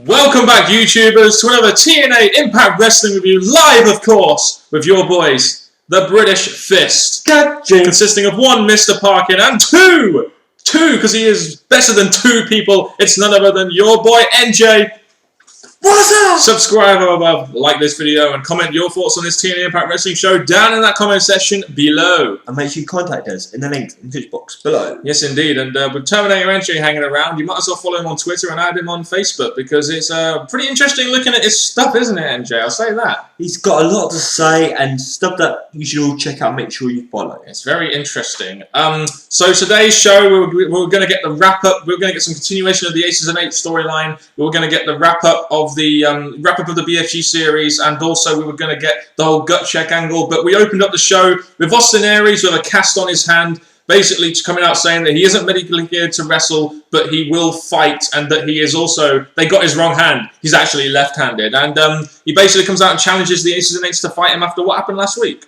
Welcome back, YouTubers, to another TNA Impact Wrestling review, live, of course, with your boys, the British Fist. Gotcha. Consisting of one Mr. Parkin and two, because he is better than two people. It's none other than your boy, NJ. What's up? Subscribe above, like this video, and comment your thoughts on this TNA Impact Wrestling show down in that comment section below. And make sure you contact us in the link in the description box below. Yes, indeed. And with Terminator NJ hanging around, you might as well follow him on Twitter and add him on Facebook, because it's pretty interesting looking at his stuff, isn't it, NJ? I'll say that. He's got a lot to say and stuff that you should all check out. Make sure you follow. It's very interesting. So today's show, we're going to get the wrap-up. We're going to get some continuation of the Aces and Eights storyline. We're going to get the wrap-up of the BFG series, and also we were going to get the whole gut check angle. But we opened up the show with Austin Aries with a cast on his hand, basically coming out saying that he isn't medically cleared to wrestle, but he will fight, and that he is also, they got his wrong hand. He's actually left-handed, and he basically comes out and challenges the Aces and Eights to fight him after what happened last week.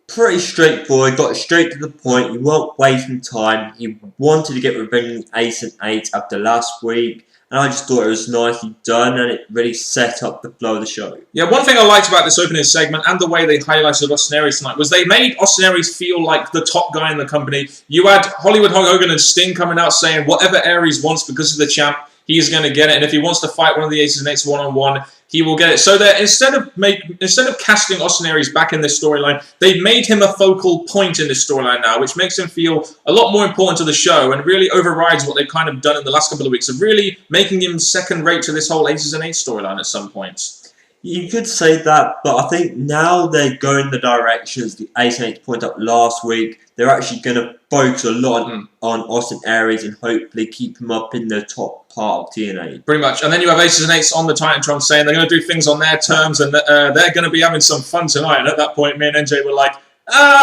Pretty straightforward, got straight to the point. He weren't wasting time. He wanted to get revenge on Ace and Eight after last week. And I just thought it was nicely done, and it really set up the flow of the show. Yeah, one thing I liked about this opening segment and the way they highlighted Austin Aries tonight was they made Austin Aries feel like the top guy in the company. You had Hollywood Hulk Hogan and Sting coming out saying whatever Aries wants because of the champ, he's going to get it. And if he wants to fight one of the Aces and Eights one-on-one, he will get it. So that instead of casting Austin Aries back in this storyline, they've made him a focal point in this storyline now, which makes him feel a lot more important to the show and really overrides what they've kind of done in the last couple of weeks of really making him second-rate to this whole Aces and Eights storyline at some points. You could say that, but I think now they're going the directions the Ace and Eights pointed out last week. They're actually going to focus a lot on Austin Aries and hopefully keep him up in the top part of TNA. Pretty much. And then you have Aces and Eights on the Titantron saying they're going to do things on their terms, and they're going to be having some fun tonight. And at that point, me and NJ were like,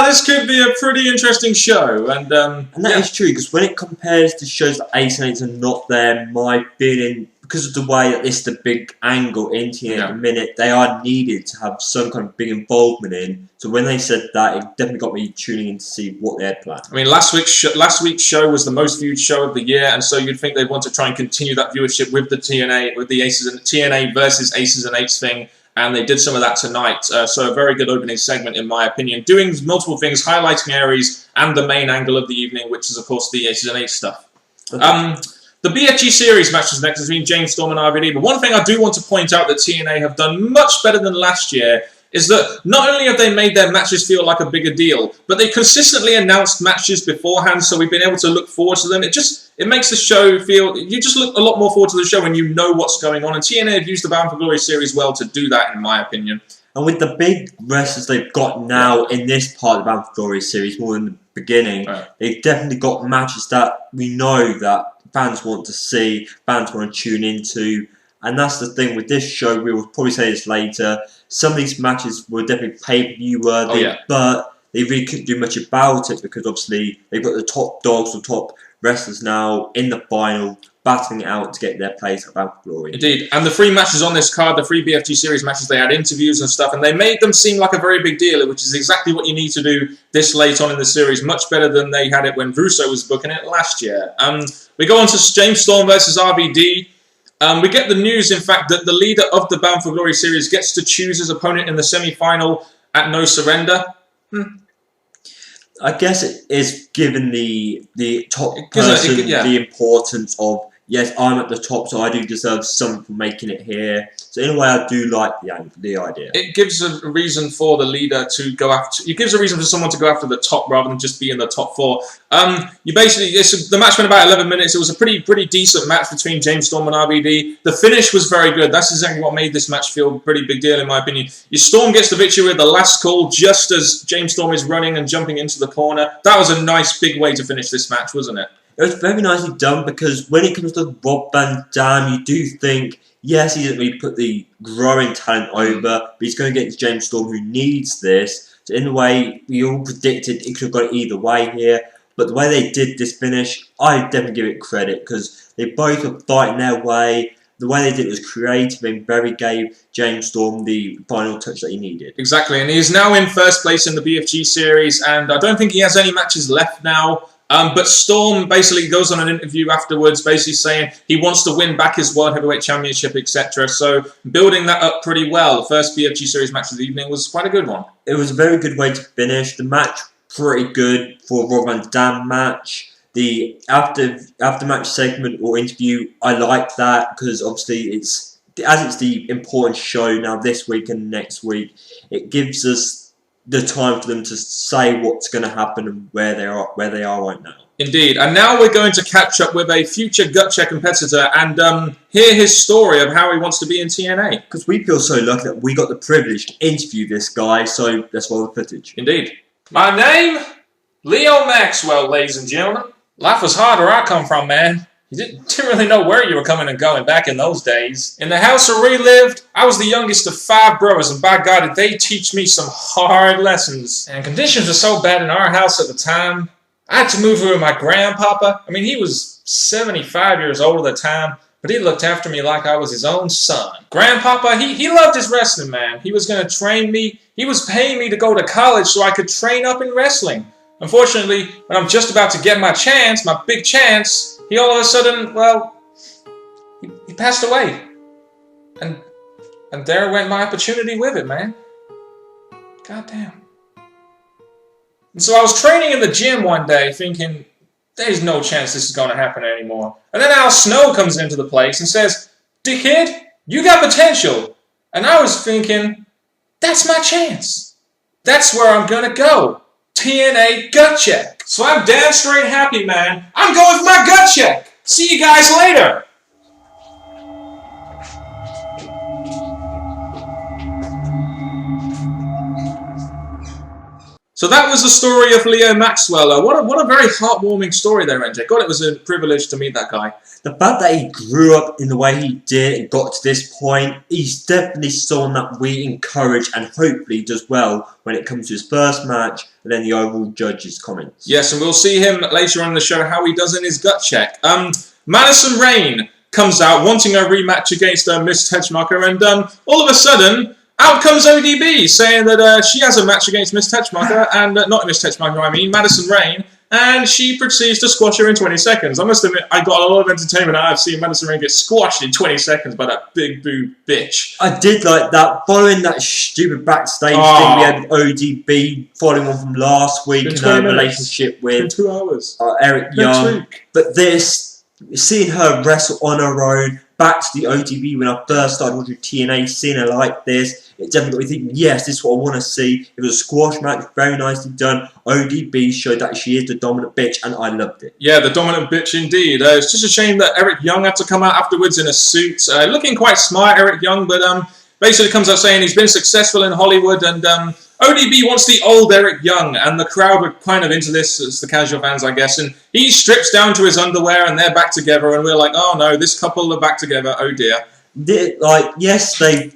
this could be a pretty interesting show. And that is true, because when it compares to shows that Aces and Eights are not there, my feeling, because of the way that this is the big angle in TNA at the minute, they are needed to have some kind of big involvement in. So when they said that, it definitely got me tuning in to see what they had planned. I mean, last week's show was the most viewed show of the year, and so you'd think they'd want to try and continue that viewership with the TNA, with the Aces and TNA versus Aces and Eights thing. And they did some of that tonight. So a very good opening segment, in my opinion, doing multiple things, highlighting Aries and the main angle of the evening, which is, of course, the Aces and Eights stuff. Okay. The BFG series match is next between James Storm and RVD. But one thing I do want to point out that TNA have done much better than last year is that not only have they made their matches feel like a bigger deal, but they consistently announced matches beforehand, so we've been able to look forward to them. It makes the show feel, you just look a lot more forward to the show when you know what's going on. And TNA have used the Bound for Glory series well to do that, in my opinion. And with the big wrestlers they've got now in this part of the Bound for Glory series, more than the beginning, they've definitely got matches that we know that fans want to see, fans want to tune into. And that's the thing with this show, we will probably say this later, some of these matches were definitely pay-per-view worthy, but they really couldn't do much about it because obviously they've got the top dogs, the top wrestlers now in the final, battling it out to get their place at Bound for Glory. Indeed, and the three matches on this card, the three BFG series matches, they had interviews and stuff, and they made them seem like a very big deal, which is exactly what you need to do this late on in the series, much better than they had it when Russo was booking it last year. We go on to James Storm versus RVD. We get the news, in fact, that the leader of the Bound for Glory series gets to choose his opponent in the semi-final at No Surrender. I guess it is given the top person the importance of, yes, I'm at the top, so I do deserve something for making it here. So in a way, I do like the idea. It gives a reason for the leader to go after. It gives a reason for someone to go after the top rather than just be in the top four. You basically, the match went about 11 minutes. It was a pretty decent match between James Storm and RVD. The finish was very good. That's exactly what made this match feel a pretty big deal, in my opinion. Your Storm gets the victory with the last call just as James Storm is running and jumping into the corner. That was a nice big way to finish this match, wasn't it? It was very nicely done, because when it comes to Rob Van Dam, you do think, yes, he didn't really put the growing talent over, but he's going to get James Storm, who needs this. So in a way, we all predicted it could have gone either way here, but the way they did this finish, I definitely give it credit, because they both were fighting their way. The way they did it was creative and very gave James Storm the final touch that he needed. Exactly, and he's now in first place in the BFG series, and I don't think he has any matches left now. But Storm basically goes on an interview afterwards, basically saying he wants to win back his World Heavyweight Championship, etc. So building that up pretty well. The first BFG Series match of the evening was quite a good one. It was a very good way to finish. The match pretty good for a Rob Van Dam match. The after-match segment or interview, I like that because obviously it's the important show now this week and next week. It gives us the time for them to say what's going to happen and where they are right now. Indeed. And now we're going to catch up with a future gut check competitor and hear his story of how he wants to be in TNA. Because we feel so lucky that we got the privilege to interview this guy, so let's roll the footage. Indeed. My name? Leo Maxwell, ladies and gentlemen. Life was hard where I come from, man. You didn't really know where you were coming and going back in those days. In the house where we lived, I was the youngest of 5 brothers, and by God, did they teach me some hard lessons. And conditions were so bad in our house at the time, I had to move in with my grandpapa. I mean, he was 75 years old at the time, but he looked after me like I was his own son. Grandpapa, he loved his wrestling, man. He was going to train me. He was paying me to go to college so I could train up in wrestling. Unfortunately, when I'm just about to get my chance, my big chance, he all of a sudden, well, he passed away. And there went my opportunity with it, man. Goddamn. And so I was training in the gym one day thinking, there's no chance this is going to happen anymore. And then Al Snow comes into the place and says, dickhead, you got potential. And I was thinking, that's my chance. That's where I'm going to go. TNA gut check. So I'm damn straight happy, man. I'm going with my gut check. See you guys later. So that was the story of Leo Maxwell. What a very heartwarming story there, NJ. God, it was a privilege to meet that guy. The fact that he grew up in the way he did and got to this point, he's definitely someone that we encourage and hopefully does well when it comes to his first match and then the overall judges' comments. Yes, and we'll see him later on in the show how he does in his gut check. Madison Rayne comes out wanting a rematch against Miss Tetchmarker, and all of a sudden, out comes ODB saying that she has a match against Miss Tetchmarker, and not Miss Tetchmarker, I mean Madison Rayne, and she proceeds to squash her in 20 seconds. I must admit, I got a lot of entertainment out of seeing Madison Rayne get squashed in 20 seconds by that big boob bitch. I did like that. Following that stupid backstage thing we had with ODB, following on from last week in her relationship with 2 hours. Eric Young. But this, seeing her wrestle on her own, back to the ODB when I first started watching TNA, seeing her like this, it definitely got me thinking, yes, this is what I want to see. It was a squash match, very nicely done. ODB showed that she is the dominant bitch, and I loved it. Yeah, the dominant bitch indeed. It's just a shame that Eric Young had to come out afterwards in a suit. Looking quite smart, Eric Young, but basically comes out saying he's been successful in Hollywood, and ODB wants the old Eric Young, and the crowd were kind of into this, as the casual fans, I guess, and he strips down to his underwear, and they're back together, and we're like, oh no, this couple are back together, oh dear. Yes, they,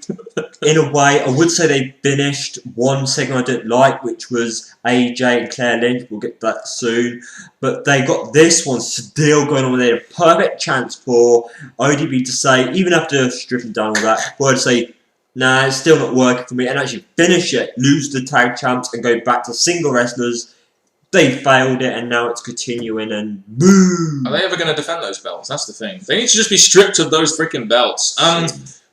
in a way, I would say they finished one segment I didn't like, which was AJ and Claire Lynch. We'll get to that soon. But they got this one still going on with it. A perfect chance for ODB to say, even after stripping down all that, to say, nah, it's still not working for me, and actually finish it, lose the tag champs, and go back to single wrestlers. They failed it, and now it's continuing, and boom! Are they ever going to defend those belts? That's the thing. They need to just be stripped of those freaking belts.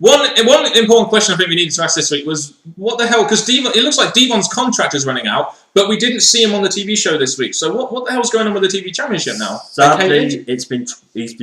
One important question I think we needed to ask this week was, what the hell? Because it looks like Devon's contract is running out, but we didn't see him on the TV show this week. So what the hell's going on with the TV Championship now? Sadly, he's been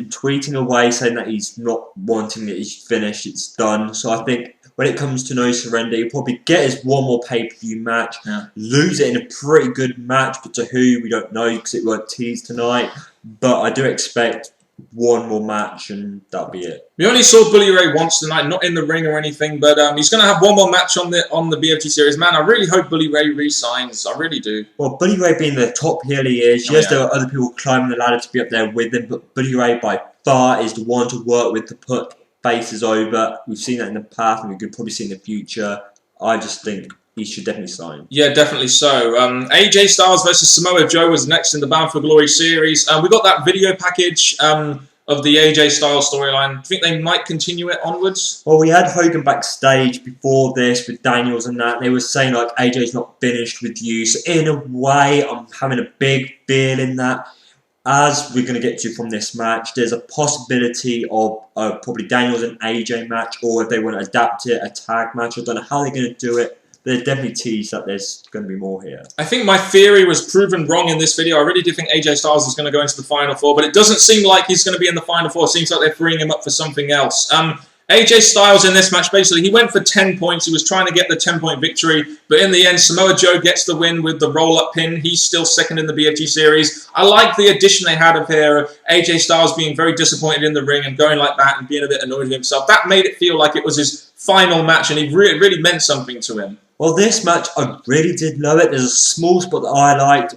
tweeting away saying that he's not wanting it, he's finished, it's done. So I think when it comes to No Surrender, he'll probably get his one more pay-per-view match, lose it in a pretty good match, but to who, we don't know because it won't tease tonight. But I do expect one more match, and that'll be it. We only saw Bully Ray once tonight, not in the ring or anything, but he's going to have one more match on the BFT series. Man, I really hope Bully Ray re-signs. I really do. Well, Bully Ray being the top heel he is, yes, there are other people climbing the ladder to be up there with him, but Bully Ray by far is the one to work with to put faces over. We've seen that in the past, and we could probably see in the future. I just think he should definitely sign. Yeah, definitely so. AJ Styles versus Samoa Joe was next in the Bound for Glory series. We got that video package of the AJ Styles storyline. Do you think they might continue it onwards? Well, we had Hogan backstage before this with Daniels and that. And they were saying, like, AJ's not finished with you. So in a way, I'm having a big feeling that as we're going to get to from this match, there's a possibility of probably Daniels and AJ match, or if they want to adapt it, a tag match. I don't know how they're going to do it. They're definitely teased that there's going to be more here. I think my theory was proven wrong in this video. I really do think AJ Styles is going to go into the Final Four, but it doesn't seem like he's going to be in the Final Four. It seems like they're freeing him up for something else. AJ Styles in this match, basically, he went for 10 points. He was trying to get the 10-point victory, but in the end, Samoa Joe gets the win with the roll-up pin. He's still second in the BFG series. I like the addition they had of here, AJ Styles being very disappointed in the ring and going like that and being a bit annoyed with himself. That made it feel like it was his final match, and it really meant something to him. Well, this match, I really did love it. There's a small spot that I liked.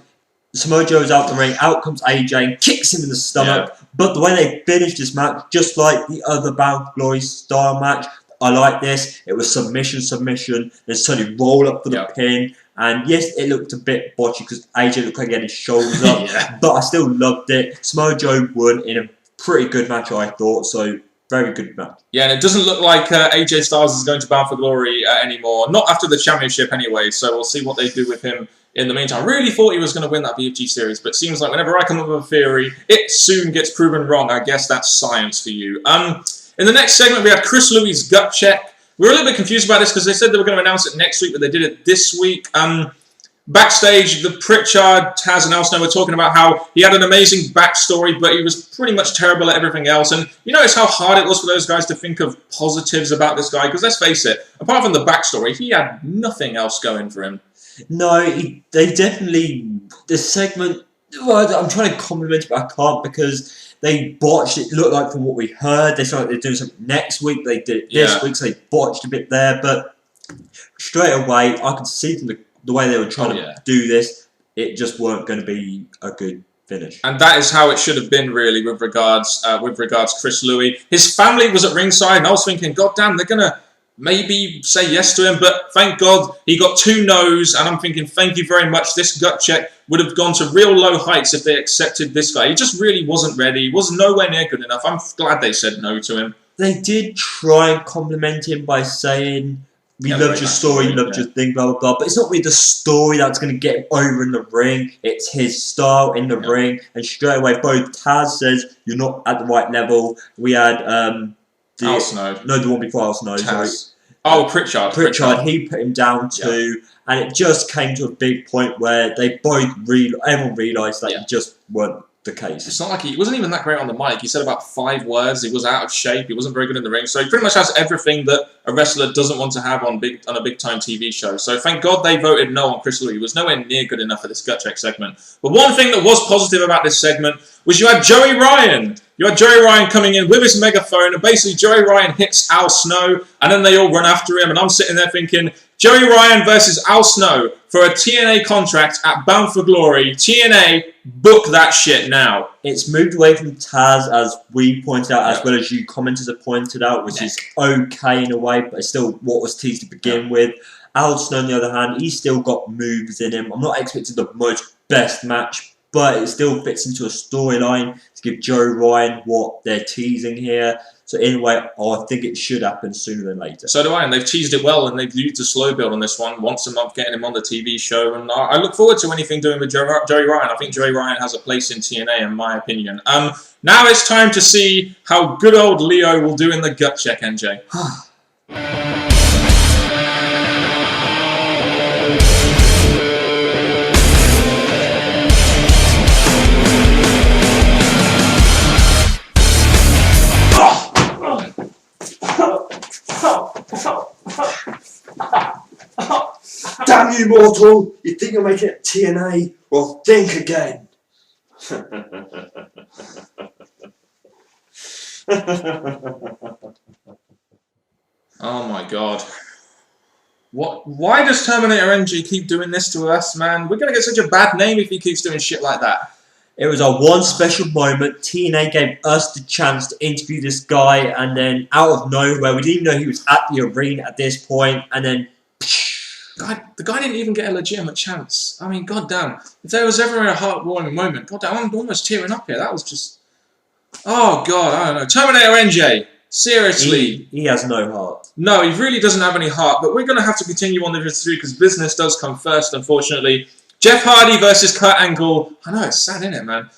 Samoa Joe's out the ring, out comes AJ and kicks him in the stomach. Yeah. But the way they finished this match, just like the other Bound for Glory style match, I like this. It was submission, then suddenly roll up for the pin. And yes, it looked a bit botchy because AJ looked like he had his shoulders up. But I still loved it. Samoa Joe won in a pretty good match, I thought. So, very good match. Yeah, and it doesn't look like AJ Styles is going to Bound for Glory anymore. Not after the championship anyway, so we'll see what they do with him in the meantime. I really thought he was going to win that BFG series, but it seems like whenever I come up with a theory, it soon gets proven wrong. I guess that's science for you. In the next segment, we have Chris Louis' gut check. We were a little bit confused about this because they said they were going to announce it next week, but they did it this week. Backstage, the Pritchard, Taz, and Al Snow were talking about how he had an amazing backstory, but he was pretty much terrible at everything else. And you notice how hard it was for those guys to think of positives about this guy? Because let's face it, apart from the backstory, he had nothing else going for him. No, they definitely... This segment... Well, I'm trying to compliment it, but I can't because they botched it. It looked like from what we heard, they started like they're doing something next week. They did it this week, so they botched a bit there. But straight away, I could see from the way they were trying to do this, it just weren't going to be a good finish. And that is how it should have been, really, with regards Chris Louis. His family was at ringside, and I was thinking, God damn, they're going to maybe say yes to him, but thank God he got 2 no's, and I'm thinking, thank you very much. This gut check would have gone to real low heights if they accepted this guy. He just really wasn't ready. He was nowhere near good enough. I'm glad they said no to him. They did try and compliment him by saying, we loved your story, we loved your thing, blah, blah, blah. But it's not really the story that's going to get him over in the ring. It's his style in the ring. And straight away, both Taz says, you're not at the right level. We had... Al Snow. No, the one before Al Snow. Oh, Pritchard. Pritchard, he put him down too. And it just came to a big point where they both everyone realised that it just weren't the case. It's not like he wasn't even that great on the mic. He said about 5 words. He was out of shape. He wasn't very good in the ring. So he pretty much has everything that a wrestler doesn't want to have on a big-time TV show. So thank God they voted no on Chris Louis. He was nowhere near good enough for this gut check segment. But one thing that was positive about this segment was you had Joey Ryan. You had Joey Ryan coming in with his megaphone, and basically Joey Ryan hits Al Snow, and then they all run after him, and I'm sitting there thinking, Joey Ryan versus Al Snow for a TNA contract at Bound for Glory. TNA, book that shit now. It's moved away from Taz, as we pointed out, as well as you commenters have pointed out, which is okay in a way, but it's still what was teased to begin with. Al Snow, on the other hand, he's still got moves in him. I'm not expecting the most best match, but it still fits into a storyline to give Joe Ryan what they're teasing here. So in a way, I think it should happen sooner than later. So do I, and they've teased it well, and they've used a slow build on this one, once a month getting him on the TV show, and I look forward to anything doing with Joey Ryan. I think Joey Ryan has a place in TNA, in my opinion. Now it's time to see how good old Leo will do in the gut check, NJ. Damn you, mortal! You think you'll make it at TNA? Well, think again. Oh my God. What? Why does Terminator NG keep doing this to us, man? We're going to get such a bad name if he keeps doing shit like that. It was our one special moment. TNA gave us the chance to interview this guy, and then out of nowhere, we didn't even know he was at the arena at this point, and then... The guy didn't even get a legitimate chance. I mean, goddamn. If there was ever a heart-warming moment, goddamn, I'm almost tearing up here. That was just... Oh, God, I don't know. Terminator NJ. Seriously. He has no heart. No, he really doesn't have any heart, but we're going to have to continue on this through because business does come first, unfortunately. Jeff Hardy versus Kurt Angle. I know, it's sad, isn't it, man?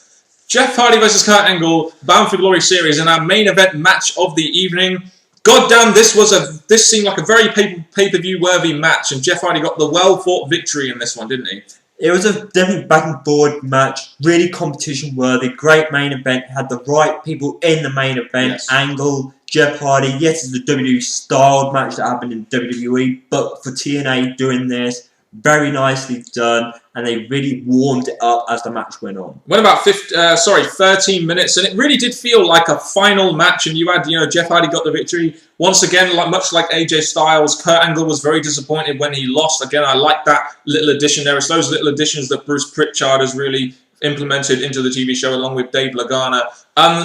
Jeff Hardy versus Kurt Angle, Bound for Glory series, in our main event match of the evening. Goddamn, this seemed like a very pay-per-view worthy match, and Jeff Hardy got the well-fought victory in this one, didn't he? It was a definitely back and forward match, really competition worthy, great main event, had the right people in the main event, Yes. Angle, Jeff Hardy. Yes, it's a WWE styled match that happened in WWE, but for TNA doing this, very nicely done, and they really warmed it up as the match went on. Went about 13 minutes, and it really did feel like a final match. And you had, Jeff Hardy got the victory once again. Much like AJ Styles, Kurt Angle was very disappointed when he lost. Again, I like that little addition there. It's those little additions that Bruce Pritchard has really implemented into the TV show, along with Dave Lagana.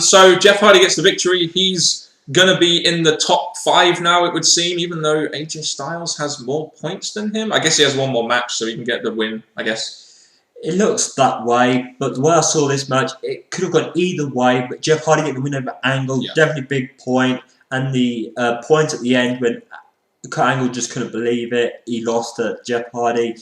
So Jeff Hardy gets the victory. He's going to be in the top 5 now, it would seem, even though AJ Styles has more points than him. I guess he has one more match, so he can get the win, I guess. It looks that way, but the way I saw this match, it could have gone either way, but Jeff Hardy getting the win over Angle, definitely big point, and the point at the end when Kurt Angle just couldn't believe it, he lost to Jeff Hardy.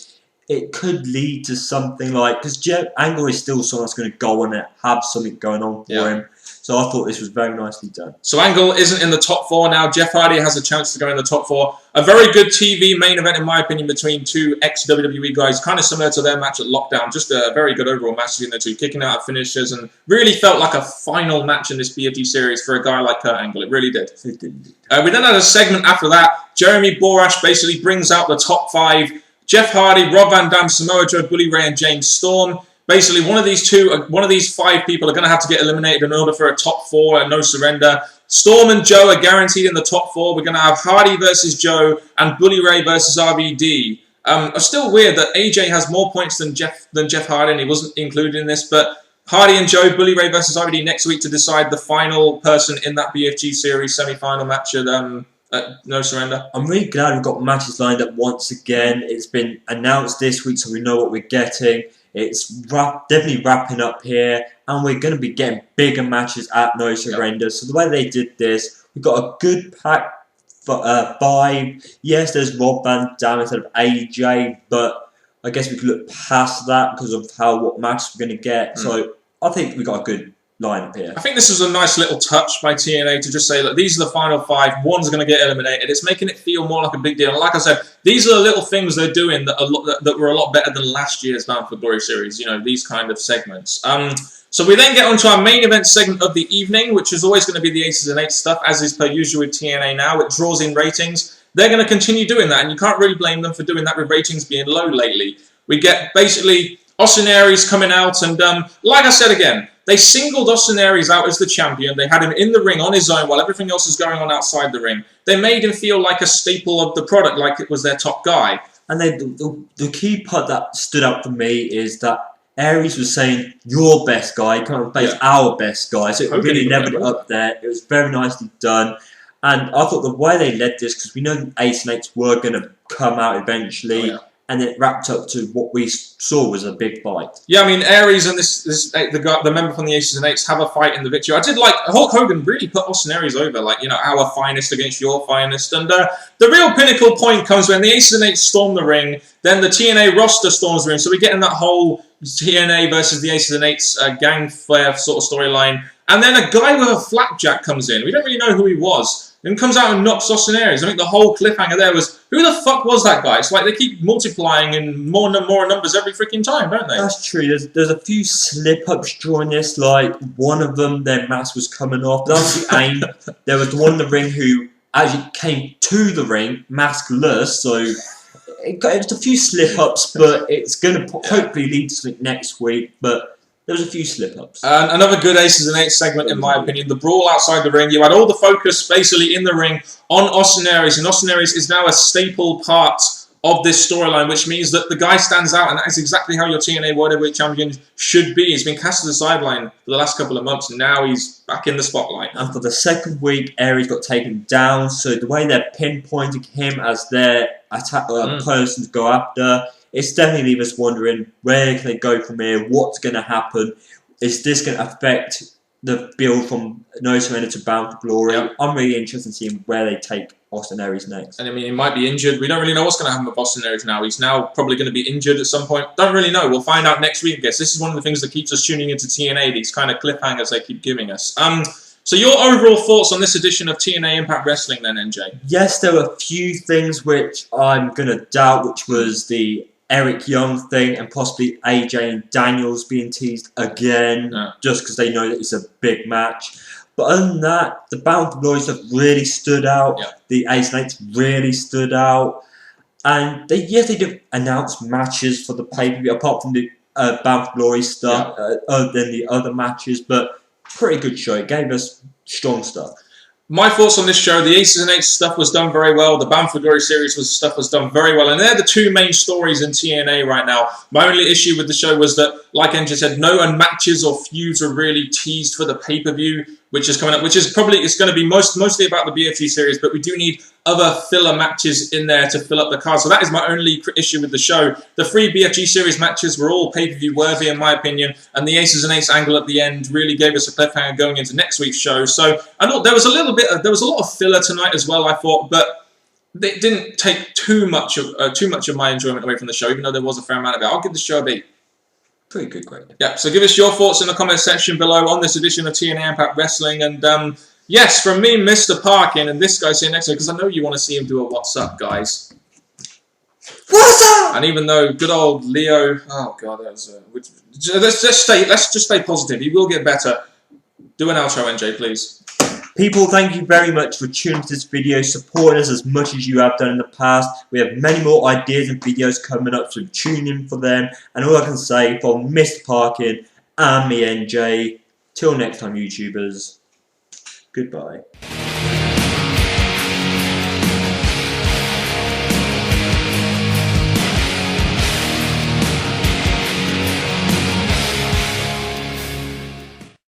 It could lead to something like, because Jeff Angle is still someone that's going to go on it, have something going on for him. So I thought this was very nicely done. So Angle isn't in the top 4 now. Jeff Hardy has a chance to go in the top 4. A very good TV main event, in my opinion, between two ex-WWE guys, kind of similar to their match at Lockdown. Just a very good overall match between the two, kicking out at finishes, and really felt like a final match in this BFG series for a guy like Kurt Angle. It really did. It did. We then had a segment after that. Jeremy Borash basically brings out the top 5. Jeff Hardy, Rob Van Dam, Samoa Joe, Bully Ray, and James Storm. Basically, one of these 5 people are going to have to get eliminated in order for a top 4 and no surrender. Storm and Joe are guaranteed in the top 4. We're going to have Hardy versus Joe and Bully Ray versus RVD. It's still weird that AJ has more points than Jeff Hardy, and he wasn't included in this. But Hardy and Joe, Bully Ray versus RVD next week to decide the final person in that BFG series semi-final match at No Surrender. I'm really glad we've got matches lined up once again. It's been announced this week, so we know what we're getting. It's definitely wrapping up here, and we're going to be getting bigger matches at No Surrender. So the way they did this, we've got a good pack vibe. Yes, there's Rob Van Dam instead of AJ, but I guess we could look past that because of what matches we're going to get. So I think we've got a good lineup here. I think this was a nice little touch by TNA to just say, look, these are the final 5. One's going to get eliminated. It's making it feel more like a big deal. And like I said, these are the little things they're doing that were a lot better than last year's Bound for Glory series. These kind of segments. So we then get on to our main event segment of the evening, which is always going to be the Aces and Eights stuff, as is per usual with TNA now. It draws in ratings. They're going to continue doing that, and you can't really blame them for doing that with ratings being low lately. We get basically Austin Aries coming out, and like I said again, they singled Austin Aries out as the champion. They had him in the ring on his own while everything else is going on outside the ring. They made him feel like a staple of the product, like it was their top guy. And the key part that stood out for me is that Aries was saying, your best guy, kind of face our best guy. So it really leveled it up there. It was very nicely done. And I thought the way they led this, because we know the Ace and Eights were going to come out eventually, and it wrapped up to what we saw was a big fight. Yeah, I mean, Aries and the member from the Aces and Eights have a fight in the victory. I did like Hulk Hogan really put Austin Aries over, like, our finest against your finest. And the real pinnacle point comes when the Aces and Eights storm the ring, then the TNA roster storms the ring. So we get in that whole TNA versus the Aces and Eights gang flare sort of storyline. And then a guy with a flapjack comes in. We don't really know who he was. Then comes out and knocks Austin Aries. I think the whole cliffhanger there was, who the fuck was that guy? It's like they keep multiplying in more numbers every freaking time, don't they? That's true. There's a few slip-ups during this. Like, one of them, their mask was coming off. That was the aim. There was the one in the ring who actually came to the ring maskless. So it was a few slip-ups, but it's going to hopefully lead to something next week. But there was a few slip-ups. Another good Aces and Eights segment, in my opinion. The brawl outside the ring. You had all the focus basically in the ring on Austin Aries. And Austin Aries is now a staple part of this storyline, which means that the guy stands out. And that is exactly how your TNA World Heavyweight Champion should be. He's been cast to the sideline for the last couple of months. And now he's back in the spotlight. And for the second week, Aries got taken down. So the way they're pinpointing him as their person to go after, it's definitely leaving us wondering, where can they go from here? What's going to happen? Is this going to affect the build from No Surrender to Bound for Glory. Yep. I'm really interested in seeing where they take Austin Aries next. And I mean, he might be injured. We don't really know what's going to happen with Austin Aries now. He's now probably going to be injured at some point. Don't really know. We'll find out next week, I guess. This is one of the things that keeps us tuning into TNA, these kind of cliffhangers they keep giving us. So your overall thoughts on this edition of TNA Impact Wrestling then, NJ? Yes, there were a few things which I'm going to doubt, which was the Eric Young thing and possibly AJ and Daniels being teased again, just because they know that it's a big match. But other than that, the Bound for Glory stuff really stood out. Yeah. The Ace Knights really stood out. And they did announce matches for the pay-per-view, apart from the Bound for Glory stuff, other than the other matches. But pretty good show. It gave us strong stuff. My thoughts on this show, the Aces and Eights stuff was done very well. The Bound for Glory series stuff was done very well. And they're the two main stories in TNA right now. My only issue with the show was that, like NJ said, no matches or feuds are really teased for the pay-per-view, which is coming up, which is probably, it's going to be mostly about the BFG series, but we do need other filler matches in there to fill up the card. So that is my only issue with the show. The 3 BFG series matches were all pay-per-view worthy, in my opinion, and the Aces and Eights angle at the end really gave us a cliffhanger going into next week's show. So I thought there was a lot of filler tonight as well, I thought, but it didn't take too much of my enjoyment away from the show, even though there was a fair amount of it. I'll give the show a B. Pretty good grade. Yeah, so give us your thoughts in the comment section below on this edition of TNA Impact Wrestling. And yes, from me, Mr. Parkin, and this guy's here next to me, because I know you want to see him do a what's up, guys. What's up? And even though good old Leo, oh god, that was let's just stay positive. He will get better. Do an outro, NJ, please. People, thank you very much for tuning to this video, supporting us as much as you have done in the past. We have many more ideas and videos coming up, so tune in for them. And all I can say, from Mr. Parkin and me, NJ, till next time, YouTubers, goodbye.